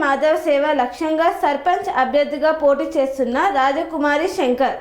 మాధవ సేవ లక్ష్యంగా సర్పంచ్ అభ్యర్థిగా పోటీ చేస్తున్న రాజకుమారి శంకర్.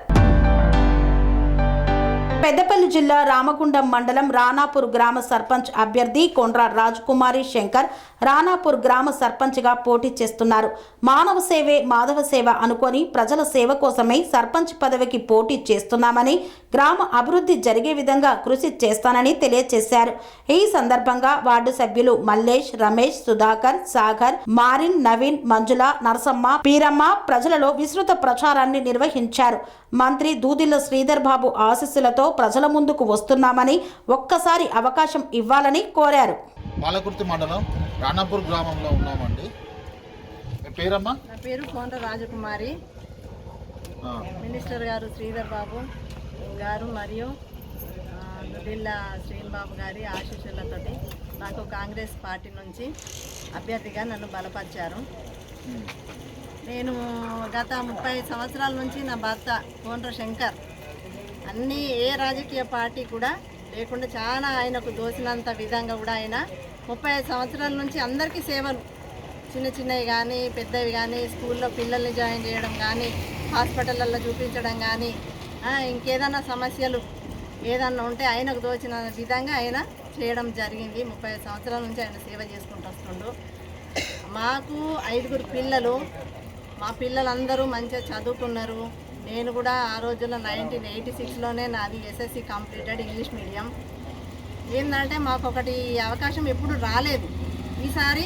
పెద్దపల్లి జిల్లా రామగుండం మండలం రాణాపూర్ గ్రామ సర్పంచ్ అభ్యర్థి కొండ్ర రాజకుమారి శంకర్ రాణాపూర్ గ్రామ సర్పంచ్గా పోటీ చేస్తున్నారు. మానవ సేవే మాధవ సేవ అనుకొని ప్రజల సేవ కోసమే సర్పంచ్ పదవికి పోటీ చేస్తున్నామని, గ్రామ అభివృద్ధి జరిగే విధంగా కృషి చేస్తానని తెలియజేశారు. ఈ సందర్భంగా వార్డు సభ్యులు మల్లేష్, రమేష్, సుధాకర్, సాగర్, మారిన్, నవీన్, మంజుల, నరసమ్మ, పీరమ్మ ప్రజలలో విస్తృత ప్రచారాన్ని నిర్వహించారు. మంత్రి దూదిల్ల శ్రీధర్ బాబు ఆశీస్సులతో ప్రజల ముందుకు వస్తున్నామని, ఒక్కసారి అవకాశం ఇవ్వాలని కోరారు. పాలకుర్తి మండలం రాణాపూర్ గ్రామంలో ఉన్నామండి. మీ పేరమ్మా? నా పేరు కొండ్ర రాజకుమారి. మినిస్టర్ గారు శ్రీధర్ బాబు గారు మరియు దుదిల్ల శ్రీబాబు గారి ఆశీస్సులతో నాకు కాంగ్రెస్ పార్టీ నుంచి అభ్యర్థిగా నన్ను బలపరిచారు. నేను గత 30 సంవత్సరాల నుంచి నా భర్త కొండ్ర శంకర్ అన్నీ ఏ రాజకీయ పార్టీ కూడా లేకుండా చాలా ఆయనకు దోసినంత విధంగా కూడా ఆయన 35 సంవత్సరాల నుంచి అందరికీ సేవలు, చిన్న చిన్నవి కానీ పెద్దవి కానీ, స్కూల్లో పిల్లల్ని జాయిన్ చేయడం కానీ, హాస్పిటళ్ళల్లో చూపించడం కానీ, ఇంకేదన్నా సమస్యలు ఏదన్నా ఉంటే ఆయనకు దోచిన విధంగా ఆయన చేయడం జరిగింది. 35 సంవత్సరాల నుంచి ఆయన సేవ చేసుకుంటూ వస్తుండు. మాకు 5 పిల్లలు. మా పిల్లలందరూ మంచిగా చదువుకున్నారు. నేను కూడా ఆ రోజుల్లో 1986లోనే నాది SSC కంప్లీటెడ్ ఇంగ్లీష్ మీడియం. ఏంటంటే మాకు ఒకటి అవకాశం ఎప్పుడు రాలేదు. ఈసారి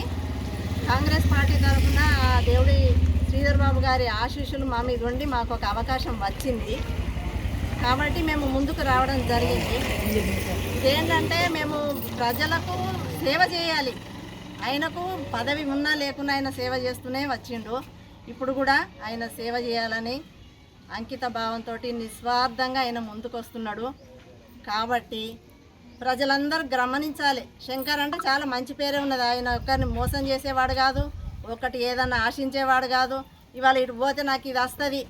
కాంగ్రెస్ పార్టీ తరఫున దేవుడి శ్రీధర్ బాబు గారి ఆశీస్సులు మా మీద ఉండి మాకు ఒక అవకాశం వచ్చింది. కాబట్టి మేము ముందుకు రావడం జరిగింది. ఇదేంటంటే మేము ప్రజలకు సేవ చేయాలి. ఆయనకు పదవి ఉన్నా లేకున్నా ఆయన సేవ చేస్తూనే వచ్చిండు. ఇప్పుడు కూడా ఆయన సేవ చేయాలని అంకిత భావంతో నిస్వార్థంగా ఆయన ముందుకు వస్తున్నాడు. కాబట్టి ప్రజలందరూ గమనించాలి. శంకర్ అంటే చాలా మంచి పేరే ఉన్నది. ఆయన ఒక్కరిని మోసం చేసేవాడు కాదు, ఒకటి ఏదన్నా ఆశించేవాడు కాదు. ఇవాళ ఇటు పోతే నాకు ఇది వస్తుంది,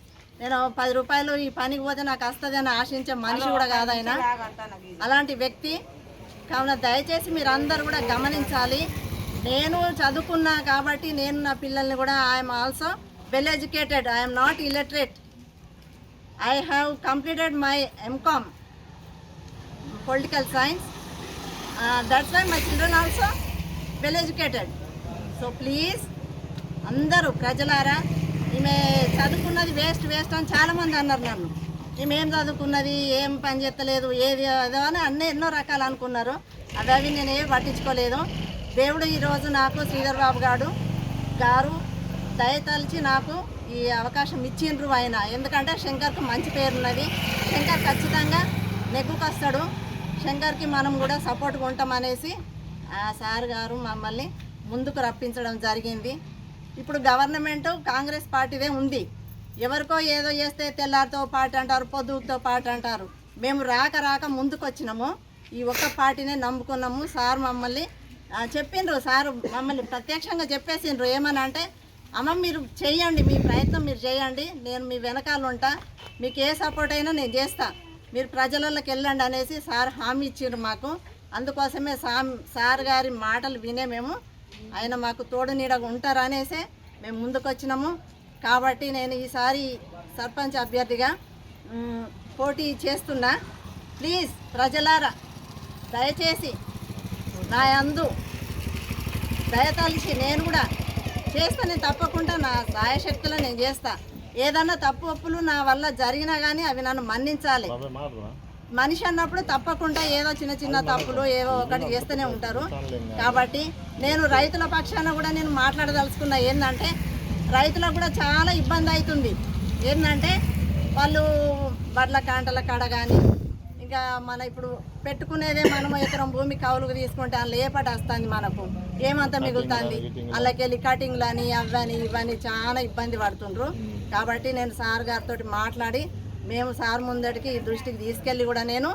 నేను 10 రూపాయలు ఈ పనికి పోతే నాకు వస్తుంది అని ఆశించే మనిషి కూడా కాదు ఆయన, అలాంటి వ్యక్తి. కావున దయచేసి మీరు అందరూ కూడా గమనించాలి. నేను చదువుకున్నా కాబట్టి నేను నా పిల్లల్ని కూడా I'm also well educated, I'm not illiterate. I have completed my MCom political science. That's why my children also well educated. So please, అందరూ ప్రజలారా, ఈమె చదువుకున్నది వేస్ట్ అని చాలామంది అన్నారు నన్ను. ఈమె ఏం చదువుకున్నది, ఏం పని చేస్తలేదు, ఏది అదో అని ఎన్నో రకాలు అనుకున్నారు. అవి నేను ఏమి పట్టించుకోలేదు. దేవుడు ఈరోజు నాకు శ్రీధర్ బాబు గారు దయతలిచి నాకు ఈ అవకాశం ఇచ్చిండ్రు ఆయన. ఎందుకంటే శంకర్కు మంచి పేరున్నది. శంకర్ ఖచ్చితంగా నెగ్గుకొస్తాడు. శంకర్కి మనం కూడా సపోర్ట్గా ఉంటామనేసి ఆ సార్ గారు మమ్మల్ని ముందుకు రప్పించడం జరిగింది. ఇప్పుడు గవర్నమెంట్ కాంగ్రెస్ పార్టీదే ఉంది. ఎవరికో ఏదో చేస్తే తెల్లారితో పాటు అంటారు, పొద్దుతో పాటు అంటారు. మేము రాక ముందుకు వచ్చినాము. ఈ ఒక్క పార్టీనే నమ్ముకున్నాము. సార్ మమ్మల్ని చెప్పిండ్రు, సార్ మమ్మల్ని ప్రత్యక్షంగా చెప్పేసిండ్రు. ఏమని అంటే, అమ్మ మీరు చేయండి, మీ ప్రయత్నం మీరు చేయండి, నేను మీ వెనకాల ఉంటా, మీకు ఏ సపోర్ట్ అయినా నేను చేస్తా, మీరు ప్రజలలోకి వెళ్ళండి అనేసి సార్ హామీ ఇచ్చిండ్రు మాకు. అందుకోసమే సార్ గారి మాటలు వినే మేము ఆయన మాకు తోడు నీడగా ఉంటారు అనేసే మేము ముందుకు వచ్చినాము. కాబట్టి నేను ఈసారి సర్పంచ్ అభ్యర్థిగా పోటీ చేస్తున్నా. ప్లీజ్ ప్రజలారా, దయచేసి నా యందు దయతలిచి నేను కూడా చేస్తా. నేను తప్పకుండా నా సాయశక్తులు నేను చేస్తా. ఏదన్నా తప్పు ఒప్పులు నా వల్ల జరిగినా కానీ అవి నన్ను మన్నించాలి. మనిషి అన్నప్పుడు తప్పకుండా ఏదో చిన్న తప్పులు ఏవో ఒకటి చేస్తూనే ఉంటారు. కాబట్టి నేను రైతుల పక్షాన కూడా నేను మాట్లాడదలుచుకున్నా. ఏంటంటే రైతులకు కూడా చాలా ఇబ్బంది అవుతుంది. ఏంటంటే వాళ్ళు బర్ల కాంటల కాడ కానీ, ఇంకా మన ఇప్పుడు పెట్టుకునేదే మనం ఎకరం భూమి కౌలుకు తీసుకుంటే అందులో ఏ పట వస్తుంది, మనకు ఏమంతా మిగులుతుంది. అందులోకెళ్ళి కటింగ్లు అని అవని ఇవన్నీ చాలా ఇబ్బంది పడుతుండ్రు. కాబట్టి నేను సార్ గారితో మాట్లాడి మేము సార్ ముందటికి ఈ దృష్టికి తీసుకెళ్ళి కూడా నేను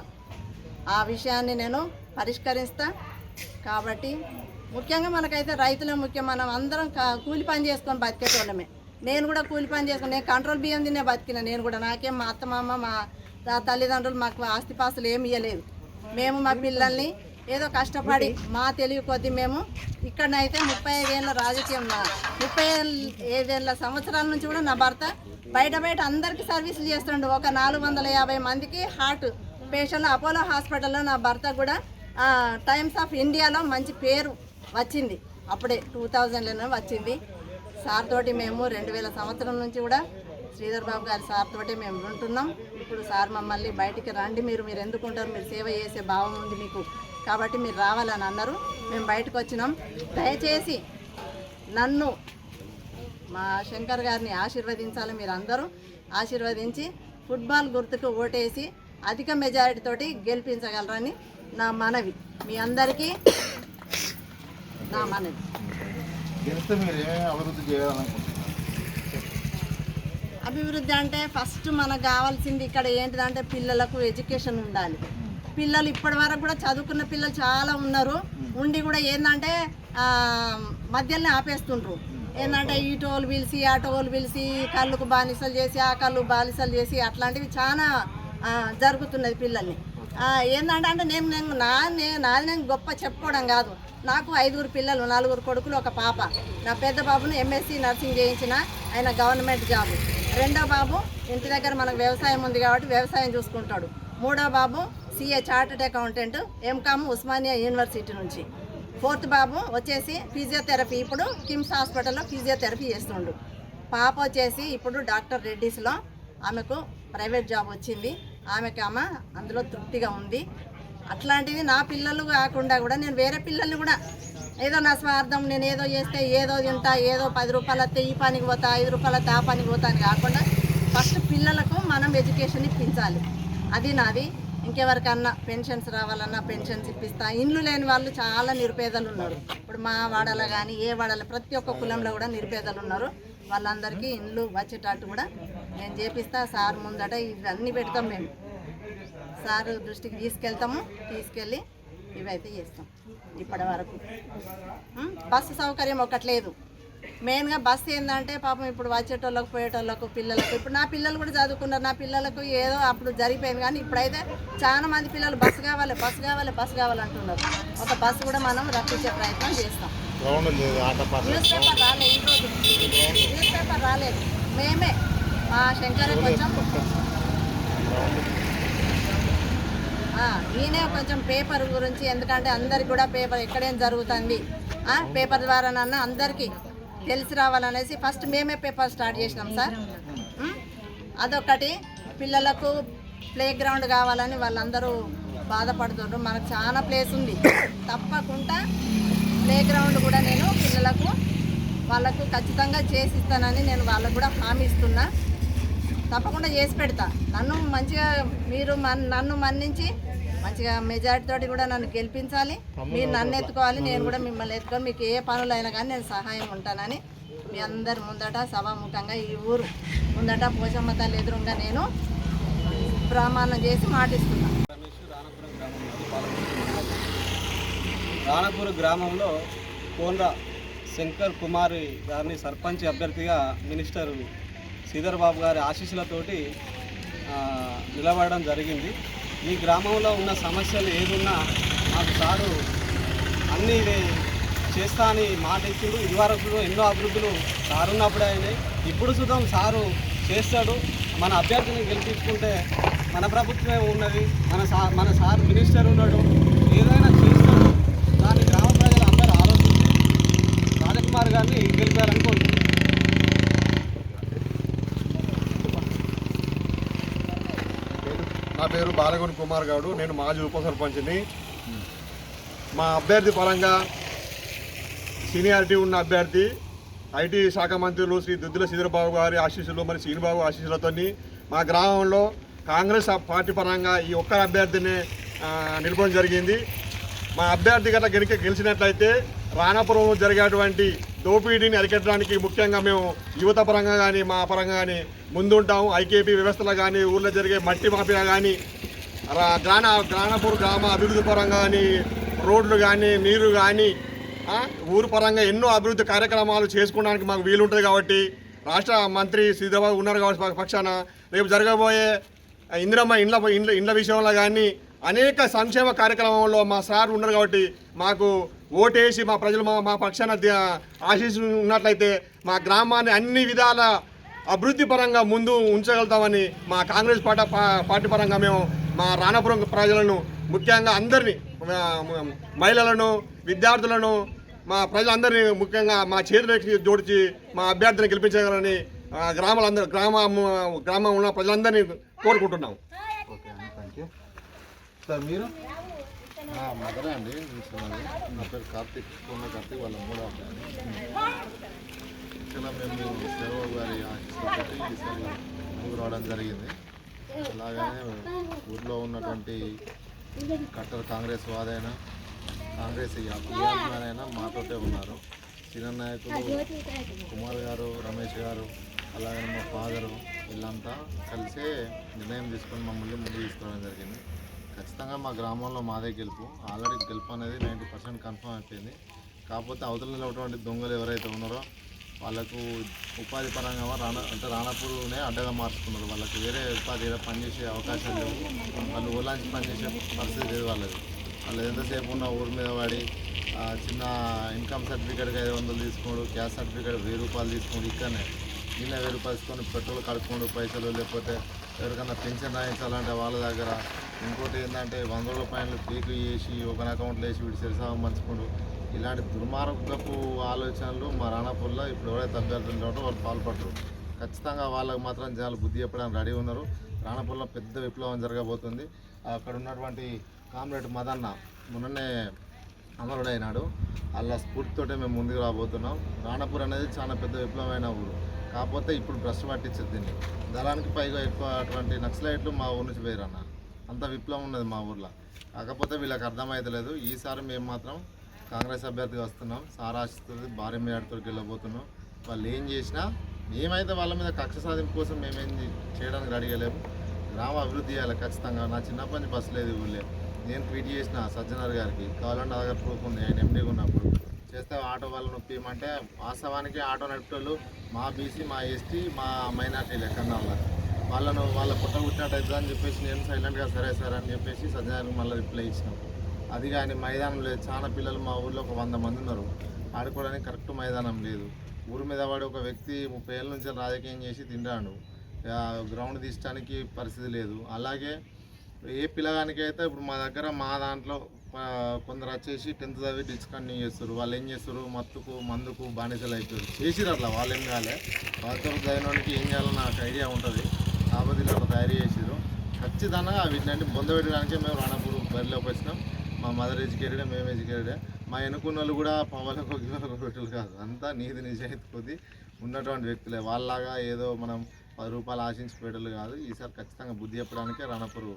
ఆ విషయాన్ని నేను పరిష్కరిస్తా. కాబట్టి ముఖ్యంగా మనకైతే రైతులే ముఖ్యం. మనం అందరం కూలి పని చేసుకొని బతికేటోళ్ళమే. నేను కూడా కూలి పని చేసుకుని, నేను కంట్రోల్ బియ్యం తినే బతికిన. నేను కూడా నాకేం మా అత్తమామ మా తల్లిదండ్రులు మాకు ఆస్తిపాస్తులు ఏమి ఇవ్వలేదు. మేము మా పిల్లల్ని ఏదో కష్టపడి మా తెలివి కొద్దీ మేము ఇక్కడనైతే 35 ఏళ్ళ రాజకీయం 35 సంవత్సరాల నుంచి కూడా నా భర్త బయట అందరికీ సర్వీసులు చేస్తుండే. ఒక 450 మందికి హార్ట్ పేషెంట్లు అపోలో హాస్పిటల్లో నా భర్త కూడా టైమ్స్ ఆఫ్ ఇండియాలో మంచి పేరు వచ్చింది. అప్పుడే 2000లోనే వచ్చింది. సార్ తోటి మేము 2000 సంవత్సరం నుంచి కూడా శ్రీధర్ బాబు గారి సార్ తోటి మేము ఉంటున్నాం. ఇప్పుడు సార్ మమ్మల్ని బయటికి రండి, మీరు ఎందుకుంటారు, మీరు సేవ చేసే భావం ఉంది మీకు కాబట్టి మీరు రావాలని అన్నారు. మేము బయటకు వచ్చినాం. దయచేసి నన్ను మా శంకర్ గారిని ఆశీర్వదించాలి. మీరు అందరూ ఆశీర్వదించి ఫుట్బాల్ గుర్తుకు ఓటేసి అధిక మెజారిటీ తోటి గెలిపించగలరని నా మనవి. మీ అందరికీ నా మనవి. గెలిస్తే మీరు ఏమేమి అభివృద్ధి చేయాలనుకుంటున్నారు? అభివృద్ధి అంటే ఫస్ట్ మనకు కావాల్సింది ఇక్కడ ఏంటిదంటే పిల్లలకు ఎడ్యుకేషన్ ఉండాలి. పిల్లలు ఇప్పటి వరకు కూడా చదువుకున్న పిల్లలు చాలా ఉన్నారు. ఉండి కూడా ఏంటంటే మధ్యలోనే ఆపేస్తుండ్రు. ఏంటంటే ఈ టోలు పిలిచి ఆ టోలు పిలిచి కళ్ళుకు బానిసలు చేసి ఆ కళ్ళు బానిసలు చేసి అట్లాంటివి చాలా జరుగుతున్నది పిల్లల్ని. ఏంటంటే అంటే నాది నేను గొప్ప చెప్పుకోవడం కాదు. నాకు 5 పిల్లలు, 4 కొడుకులు, ఒక పాప. నా పెద్ద బాబును MSc నర్సింగ్ చేయించిన, ఆయన గవర్నమెంట్ జాబ్. రెండో బాబు ఇంటి దగ్గర మనకు వ్యవసాయం ఉంది కాబట్టి వ్యవసాయం చూసుకుంటాడు. మూడో బాబు CA chartered accountant, MCOM Osmania university నుంచి. ఫోర్త్ బాబు వచ్చేసి ఫిజియోథెరపీ, ఇప్పుడు కిమ్స్ హాస్పిటల్లో ఫిజియోథెరపీ చేస్తుండు. పాప వచ్చేసి ఇప్పుడు డాక్టర్ రెడ్డిస్లో ఆమెకు ప్రైవేట్ జాబ్ వచ్చింది. ఆమెకు అందులో తృప్తిగా ఉంది. అట్లాంటివి నా పిల్లలు కాకుండా కూడా నేను వేరే పిల్లల్ని కూడా ఏదో నా స్వార్థం, నేను ఏదో చేస్తే ఏదో తింటా, ఏదో 10 రూపాయలు వస్తే ఈ పనికి పోతా, 5 రూపాయలు వస్తే ఆ పనికి పోతా అని కాకుండా ఫస్ట్ పిల్లలకు మనం ఎడ్యుకేషన్ ఇప్పించాలి. అది నాది. ఇంకెవరికన్నా పెన్షన్స్ రావాలన్నా పెన్షన్స్ ఇప్పిస్తా. ఇండ్లు లేని వాళ్ళు చాలా నిరుపేదలు ఉన్నారు. ఇప్పుడు మా వాడలో కానీ ఏ వాడలో ప్రతి ఒక్క కులంలో కూడా నిరుపేదలు ఉన్నారు. వాళ్ళందరికీ ఇండ్లు వచ్చేటట్టు కూడా నేను చేపిస్తా. సార్ ముందట ఇవన్నీ పెడతాం. మేము సార్ దృష్టికి తీసుకెళ్ళి ఇవైతే చేస్తాం. ఇప్పటి వరకు బస్సు సౌకర్యం ఒకట్లేదు. మెయిన్గా బస్సు ఏంటంటే పాపం ఇప్పుడు వచ్చేటోళ్ళకు పోయేటోళ్ళకు పిల్లలకు, ఇప్పుడు నా పిల్లలు కూడా చదువుకున్నారు. నా పిల్లలకు ఏదో అప్పుడు జరిగిపోయింది కానీ ఇప్పుడైతే చాలా మంది పిల్లలు బస్సు కావాలి అంటున్నారు. ఒక బస్సు కూడా మనం రప్పించే ప్రయత్నం చేస్తాం. న్యూస్ పేపర్ రాలేదు. మేమే మా శంకర్ కొంచెం ఈయనే కొంచెం పేపర్ గురించి, ఎందుకంటే అందరికి కూడా పేపర్ ఎక్కడేం జరుగుతుంది పేపర్ ద్వారానన్నా అందరికీ తెలిసి రావాలనేసి ఫస్ట్ మేమే పేపర్ స్టార్ట్ చేసినాం సార్. అదొకటి. పిల్లలకు ప్లే గ్రౌండ్ కావాలని వాళ్ళందరూ బాధపడుతుండ్రు. మనకు చాలా ప్లేస్ ఉంది. తప్పకుండా ప్లే గ్రౌండ్ కూడా నేను పిల్లలకు వాళ్ళకు ఖచ్చితంగా చేసిస్తానని నేను వాళ్ళకు కూడా హామీ ఇస్తున్నా. తప్పకుండా చేసి పెడతా. నన్ను మంచిగా మీరు నన్ను మన్నించి మంచిగా మెజారిటీ తోటి కూడా నన్ను గెలిపించాలి. మీరు నన్ను ఎత్తుకోవాలి, నేను కూడా మిమ్మల్ని ఎత్తుకొని మీకు ఏ పనులైనా కానీ నేను సహాయం ఉంటానని మీ అందరి ముందట సభాముఖంగా ఈ ఊరు ముందట పోచమ్మ తల్లి ఎదురుగా నేను ప్రమాణం చేసి మాటిస్తున్నాను. రాణపూర్ గ్రామంలో కోండ్ర శంకర్ కుమారి గారిని సర్పంచ్ అభ్యర్థిగా మినిస్టర్ శ్రీధర్ బాబు గారి ఆశీస్సులతోటి నిలబడడం జరిగింది. ఈ గ్రామంలో ఉన్న సమస్యలు ఏదున్నా మాకు సారు అన్నీ చేస్తా అని మాట ఇచ్చిండు. ఇదివరకు ఎన్నో అభివృద్ధులు సారున్నప్పుడే అయినాయి. ఇప్పుడు సుతం సారు చేస్తాడు. మన అభ్యర్థిని గెలిపించుకుంటే మన ప్రభుత్వమే ఉన్నది, మన సార్ మినిస్టర్ ఉన్నాడు, ఏదైనా చేస్తాడు. దాన్ని గ్రామ ప్రజలు అందరూ ఆలోచించి రాజకుమార్ గారిని గెలిపారనుకుంటున్నాను. నా పేరు బాలగొని కుమార్ గౌడు. నేను మాజీ ఉప సర్పంచ్ని. మా అభ్యర్థి పరంగా సీనియారిటీ ఉన్న అభ్యర్థి ఐటీ శాఖ మంత్రులు శ్రీ దుద్దుల శ్రీధరబాబు గారి ఆశీస్సులు, మరి శ్రీనిబాబు ఆశీస్సులతో మా గ్రామంలో కాంగ్రెస్ పార్టీ పరంగా ఈ ఒక్క అభ్యర్థిని నిలపడం జరిగింది. మా అభ్యర్థి గట్రా గెలిచినట్లయితే రాణాపురంలో జరిగేటువంటి దోపిడీని అరికట్టడానికి ముఖ్యంగా మేము యువత పరంగా కానీ మా పరంగా కానీ ముందుంటాము. ఐకేపీ వ్యవస్థలో కానీ ఊళ్ళో జరిగే మట్టి మాఫియా కానీ రాణాపూర్ గ్రామ అభివృద్ధి పరంగా కానీ రోడ్లు కానీ నీరు కానీ ఊరు పరంగా ఎన్నో అభివృద్ధి కార్యక్రమాలు చేసుకోవడానికి మాకు వీలుంటుంది. కాబట్టి రాష్ట్ర మంత్రి శ్రీధరబాబు ఉన్నారు కాబట్టి పక్షాన రేపు జరగబోయే ఇందిరమ్మ ఇండ్ల విషయంలో కానీ అనేక సంక్షేమ కార్యక్రమంలో మా సార్ ఉన్నారు కాబట్టి మాకు ఓటేసి మా ప్రజలు మా పక్షాన ఆశీస్సులు ఉన్నట్లయితే మా గ్రామాన్ని అన్ని విధాల అభివృద్ధి పరంగా ముందు ఉంచగలుగుతామని మా కాంగ్రెస్ పార్టీ పరంగా మేము మా రాణాపురం ప్రజలను ముఖ్యంగా అందరినీ మహిళలను విద్యార్థులను మా ప్రజలందరినీ ముఖ్యంగా మా చేతులకి జోడించి మా అభ్యర్థిని గెలిపించగలని గ్రామం ఉన్న ప్రజలందరినీ కోరుకుంటున్నాం. ఓకే అండి, థ్యాంక్ యూ. సార్ మీరు? మదరే అండి, నా పేరు కార్తీక్, కార్తీక్ వాళ్ళ మూడో అబ్బాయి. ఇక్కడ మేము చంద్రబాబు గారి ఆశీస్సులతో ఈసారి ముందుకు రావడం జరిగింది. అలాగనే ఊర్లో ఉన్నటువంటి కట్టర్ కాంగ్రెస్ వాదైనా కాంగ్రెస్ అభియానైనా మాతోటే ఉన్నారు. సీనియర్ నాయకులు కుమార్ గారు, రమేష్ గారు, అలాగే మా ఫాదరు వీళ్ళంతా కలిసే నిర్ణయం తీసుకొని మమ్మల్ని ముందుకు తీసుకోవడం జరిగింది. ఖచ్చితంగా మా గ్రామంలో మాదే గెలుపు. ఆల్రెడీ గెలుపు అనేది 90% కన్ఫర్మ్ అయిపోయింది. కాకపోతే అవతల నిలబడినటువంటి దొంగలు ఎవరైతే ఉన్నారో వాళ్ళకు ఉపాధి పరంగా రాణాపూర్నే అడ్డగా మార్చుకున్నారు. వాళ్ళకి వేరే ఉపాధి పనిచేసే అవకాశాలు లేవు. వాళ్ళు ఓలాంచి పనిచేసే పరిస్థితి లేదు వాళ్ళది. వాళ్ళు ఎంతసేపు ఉన్న ఊరి మీద వాడి చిన్న ఇన్కమ్ సర్టిఫికేట్కి 500 తీసుకోడు, గ్యాస్ సర్టిఫికేట్ 1000 రూపాయలు తీసుకోడు. ఇక్కడనే నిన్న 1000 రూపాయలు తీసుకొని పెట్రోల్ కడుక్కోండు పైసలు, లేకపోతే ఎవరికన్నా పెన్షన్ రాయించాలంటే వాళ్ళ దగ్గర. ఇంకోటి ఏంటంటే 100 రూపాయలు పీకు చేసి ఒక అకౌంట్లో వేసి వీడు శరిసాగం పంచుకోండు. ఇలాంటి దుర్మార్గపు ఆలోచనలు మా రాణాపూర్లో ఇప్పుడు ఎవరైతే అభ్యర్థులు ఉంటారో వాళ్ళు పాల్పడరు. ఖచ్చితంగా వాళ్ళకు మాత్రం జనాలు బుద్ధి చెప్పడానికి రెడీ ఉన్నారు. రాణాపూర్లో పెద్ద విప్లవం జరగబోతుంది. అక్కడ ఉన్నటువంటి కామ్రేడ్ మదన్న మొన్ననే అమరుడైనాడు. అలా స్ఫూర్తితోటే మేము ముందుకు రాబోతున్నాం. రాణాపూర్ అనేది చాలా పెద్ద విప్లవమైన ఊరు. కాకపోతే ఇప్పుడు భ్రష్టు పట్టించేది దీన్ని. దళానికి పైగా ఎక్కువ అటువంటి నక్సలైట్లు మా ఊరు నుంచి పోయిరన్న. అంత విప్లవం ఉన్నది మా ఊర్లో. కాకపోతే వీళ్ళకి అర్థమవుతలేదు. ఈసారి మేము మాత్రం కాంగ్రెస్ అభ్యర్థిగా వస్తున్నాం. సార్ ఆశిస్తుంది భారీ మేడతో గెలవబోతున్నాం. వాళ్ళు ఏం చేసినా మేమైతే వాళ్ళ మీద కక్ష సాధింపు కోసం మేమేం చేయడానికి అడగలేము. గ్రామ అభివృద్ధి చేయాలి ఖచ్చితంగా. నా చిన్నప్పటి నుంచి బస్సు లేదు ఊళ్ళో. నేను ట్వీట్ చేసిన సజ్జనర్ గారికి, కావాలంటే నా దగ్గర ప్రూఫ్ ఉంది. ఆయన ఎండీగా ఉన్నప్పుడు చేస్తే ఆటో వాళ్ళు నొప్పిమంటే వాస్తవానికి ఆటో నడిపేటోళ్ళు మా బీసీ, మా ఎస్టీ, మా మైనార్టీ లెక్కన వాళ్ళను వాళ్ళ పుట్ట పుట్టినట్టు అవుతుంది అని చెప్పేసి నేను సైలెంట్గా సరే సార్ అని చెప్పేసి సజ్జనర్కి మళ్ళీ రిప్లై ఇచ్చినాం. అది కానీ మైదానం లేదు. చాలా పిల్లలు మా ఊళ్ళో ఒక 100 మంది ఉన్నారు. ఆడుకోవడానికి కరెక్ట్ మైదానం లేదు. ఊరి మీద వాడి ఒక వ్యక్తి 30 ఏళ్ళ నుంచి రాజకీయం చేసి తింటాడు. గ్రౌండ్ తీయడానికి పరిస్థితి లేదు. అలాగే ఏ పిల్లగానికి అయితే ఇప్పుడు మా దగ్గర మా దాంట్లో కొందరు వచ్చేసి 10th చదివి డిస్కంటిన్యూ చేస్తారు. వాళ్ళు ఏం చేస్తారు, మందుకు బానిసలు అయిపోయారు. చేసిరు అట్లా. వాళ్ళు ఏం కాలే. వాళ్ళతో చదివినోడికి ఏం చేయాలో నాకు ఐడియా ఉంటుంది. కాబట్టి అట్లా తయారు చేసారు. ఖచ్చితంగా వీటిని బొందబెట్టడానికే మేము రాణాపూర్ బరిలోకి వచ్చినాం. మా మదర్ ఎడ్యుకేటెడే, మేము ఎడ్యుకేటెడే. మా ఎన్నుకున్న వాళ్ళు కూడా పవలకు గివలకు పెట్టలు కాదు. అంతా నీతి నిజాయితీ కొద్ది ఉన్నటువంటి వ్యక్తులే. వాళ్ళలాగా ఏదో మనం 10 రూపాయలు ఆశించి పెట్టలు కాదు. ఈసారి ఖచ్చితంగా బుద్ధి చెప్పడానికే రాణాపూర్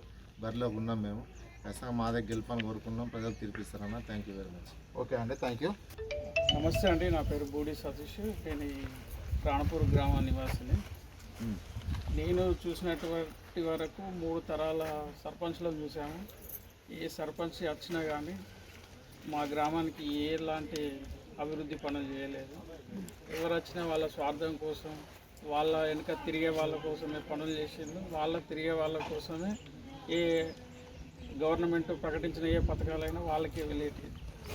బరిలోకి ఉన్నాం. మేము ఖచ్చితంగా మా దగ్గర గెలుపాలని కోరుకున్నాం. ప్రజలు తీర్పిస్తారన్న. Thank you very much. Okay అండి, థ్యాంక్ యూ. నమస్తే అండి, నా పేరు బూడి సతీష్. నేను ఈ రాణాపూర్ గ్రామ నివాసిని. నేను చూసినటువంటి వరకు 3 తరాల సర్పంచ్లను చూసాము. ఏ సర్పంచ్ వచ్చినా కానీ మా గ్రామానికి ఎలాంటి అభివృద్ధి పనులు చేయలేదు. ఎవరు వచ్చినా వాళ్ళ స్వార్థం కోసం, వాళ్ళ వెనుక తిరిగే వాళ్ళ కోసమే పనులు చేసిండు. వాళ్ళ తిరిగే వాళ్ళ కోసమే ఏ గవర్నమెంట్ ప్రకటించిన ఏ పథకాలైనా వాళ్ళకి వెళ్ళేటి.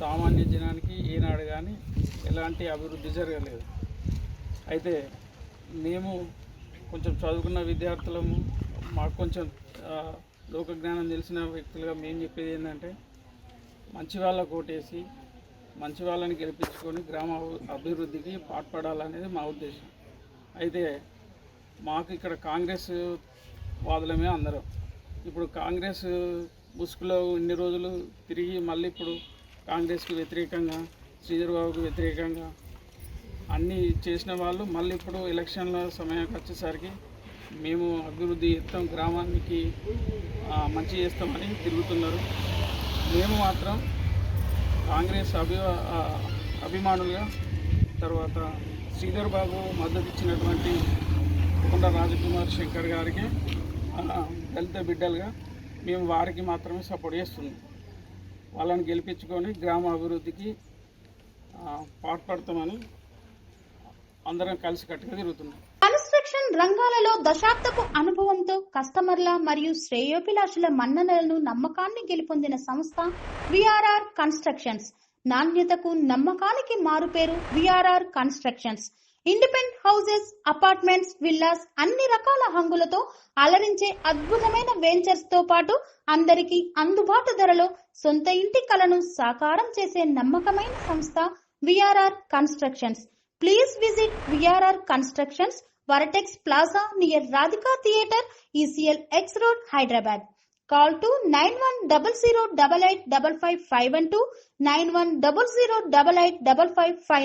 సామాన్య జనానికి ఈనాడు కానీ ఎలాంటి అభివృద్ధి జరగలేదు. అయితే మేము కొంచెం చదువుకున్న విద్యార్థులము, మాకు కొంచెం లోక జ్ఞానం తెలిసిన వ్యక్తులుగా మేము చెప్పేది ఏంటంటే, మంచి వాళ్ళకు ఓటేసి మంచి వాళ్ళని గెలిపించుకొని గ్రామ అభివృద్ధికి పాటుపడాలనేది మా ఉద్దేశం. అయితే మాకు ఇక్కడ కాంగ్రెస్ వాదులమే అందరం. ఇప్పుడు కాంగ్రెస్ ముసుగులో ఇన్ని రోజులు తిరిగి మళ్ళీ ఇప్పుడు కాంగ్రెస్కి వ్యతిరేకంగా, శ్రీధర్ బాబుకి వ్యతిరేకంగా అన్నీ చేసిన వాళ్ళు మళ్ళీ ఇప్పుడు ఎలక్షన్ల సమయానికి వచ్చేసరికి మేము అభివృద్ధి చేస్తాం, గ్రామానికి మంచి చేస్తామని తిరుగుతున్నారు. మేము మాత్రం కాంగ్రెస్ అభిమానులుగా, తర్వాత శ్రీధర్ బాబు మద్దతు ఇచ్చినటువంటి కొండ రాజకుమార్ శంకర్ గారికి దళిత బిడ్డలుగా మేము వారికి మాత్రమే సపోర్ట్ చేస్తున్నాం. వాళ్ళని గెలిపించుకొని గ్రామ అభివృద్ధికి పాటుపడతామని అందరం కలిసి కట్టుగా తిరుగుతున్నాం. కన్స్ట్రక్షన్ రంగాలలో దశాబ్దపు అనుభవంతో కస్టమర్ల మరియు శ్రేయోభిలాషుల మన్ననలను నమ్మకాన్ని గెలుపొందిన సంస్థ విఆర్ఆర్ కన్స్ట్రక్షన్స్. నాణ్యతకు నమ్మకానికి మారుపేరు V R R constructions. Independent houses, apartments, villas అన్ని రకాల హంగులతో అలరించే అద్భుతమైన వెంచర్స్ తో పాటు అందరికీ అందుబాటు ధరలో సొంత ఇంటి కలను సాకారం చేసే నమ్మకమైన సంస్థ VRR constructions. Please visit VRR Constructions, Varatex Plaza near Radhika Theatre, ECL X Road, Hyderabad. Call to 9100885551 9100885559.